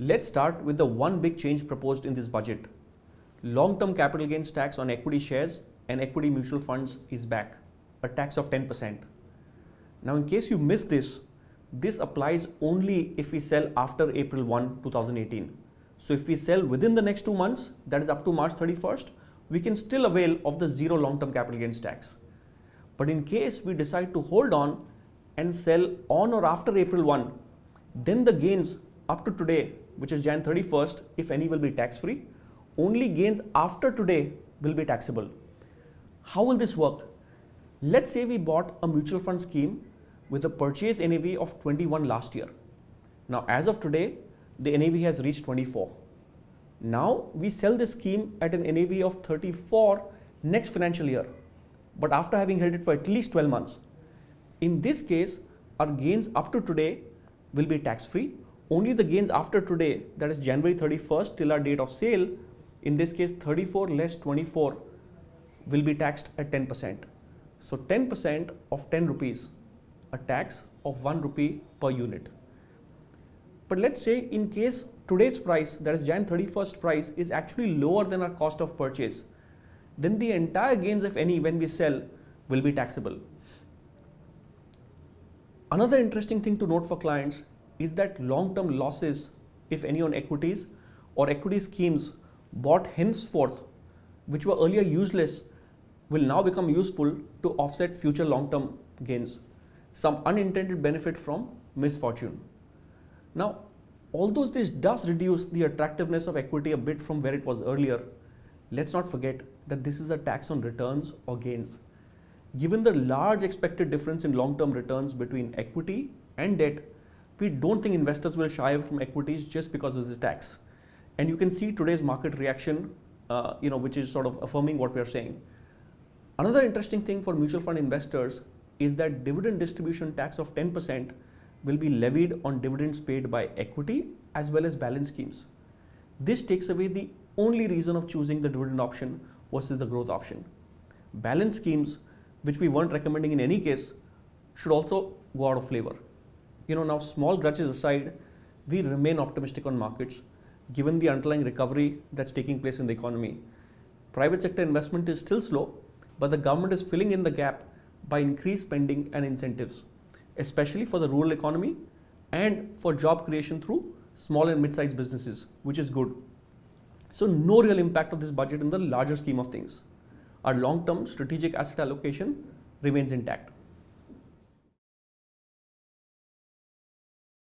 Let's start with the one big change proposed in this budget. Long-term capital gains tax on equity shares and equity mutual funds is back, a tax of 10%. Now, in case you missed this, this applies only if we sell after April 1, 2018. So if we sell within the next 2 months, that is up to March 31st, we can still avail of the zero long-term capital gains tax. But in case we decide to hold on and sell on or after April 1, then the gains up to today, which is Jan 31st, if any, will be tax-free. Only gains after today will be taxable. How will this work? Let's say we bought a mutual fund scheme with a purchase NAV of 21 last year. Now, as of today, the NAV has reached 24. Now, we sell this scheme at an NAV of 34 next financial year, but after having held it for at least 12 months. In this case, our gains up to today will be tax-free. Only the gains after today, that is January 31st till our date of sale, in this case 34 less 24, will be taxed at 10%. So 10% of 10 rupees, a tax of 1 rupee per unit. But let's say in case today's price, that is Jan 31st price, is actually lower than our cost of purchase, then the entire gains, if any, when we sell, will be taxable. Another interesting thing to note for clients is that long-term losses, if any, on equities or equity schemes bought henceforth, which were earlier useless, will now become useful to offset future long-term gains. Some unintended benefit from misfortune. Now, although this does reduce the attractiveness of equity a bit from where it was earlier, let's not forget that this is a tax on returns or gains. Given the large expected difference in long-term returns between equity and debt, we don't think investors will shy away from equities just because of this tax. And you can see today's market reaction, which is sort of affirming what we are saying. Another interesting thing for mutual fund investors is that dividend distribution tax of 10% will be levied on dividends paid by equity as well as balance schemes. This takes away the only reason of choosing the dividend option versus the growth option. Balance schemes, which we weren't recommending in any case, should also go out of flavor. Now small grudges aside, we remain optimistic on markets given the underlying recovery that's taking place in the economy. Private sector investment is still slow, but the government is filling in the gap by increased spending and incentives, especially for the rural economy and for job creation through small and mid-sized businesses, which is good. So no real impact of this budget in the larger scheme of things. Our long-term strategic asset allocation remains intact.